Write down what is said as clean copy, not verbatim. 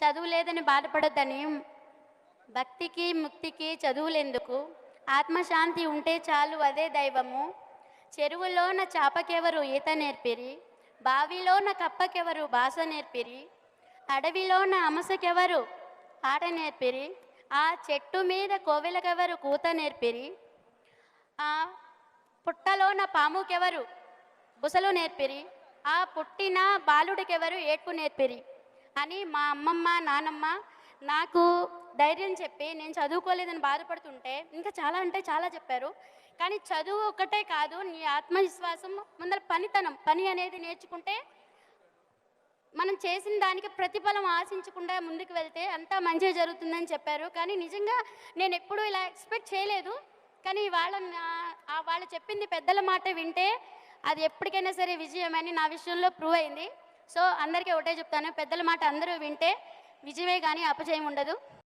చదువు లేదని బాధపడొద్దని, భక్తికి ముక్తికి చదువులెందుకు, ఆత్మశాంతి ఉంటే చాలు అదే దైవము, చెరువులోన చాపకెవరు ఈత నేర్పిరి, బావిలోన కప్పకెవరు భాష నేర్పిరి, అడవిలోన అమసకెవరు ఆట నేర్పిరి, ఆ చెట్టు మీద కోవెలకెవరు కూత నేర్పిరి, ఆ పుట్టలోన పాముకెవరు బుసలు నేర్పిరి, ఆ పుట్టిన బాలుడికెవరు ఏడ్పు నేర్పిరి అని మా అమ్మమ్మ నానమ్మ నాకు ధైర్యం చెప్పి నేను చదువుకోలేదని బాధపడుతుంటే ఇంకా చాలా అంటే చాలా చెప్పారు. కానీ చదువు ఒక్కటే కాదు, నీ ఆత్మవిశ్వాసం ముందర పని అనేది నేర్చుకుంటే మనం చేసిన దానికి ప్రతిఫలం ఆశించకుండా ముందుకు వెళ్తే అంతా మంచిగా జరుగుతుందని చెప్పారు. కానీ నిజంగా నేను ఎప్పుడూ ఇలా ఎక్స్పెక్ట్ చేయలేదు. కానీ వాళ్ళు చెప్పింది పెద్దల మాట వింటే అది ఎప్పటికైనా సరే విజయమని నా విషయంలో ప్రూవ్ అయింది. సో అందరికీ ఒకటే చెప్తాను, పెద్దల మాట అందరూ వింటే విజయమే కానీ అపజయం ఉండదు.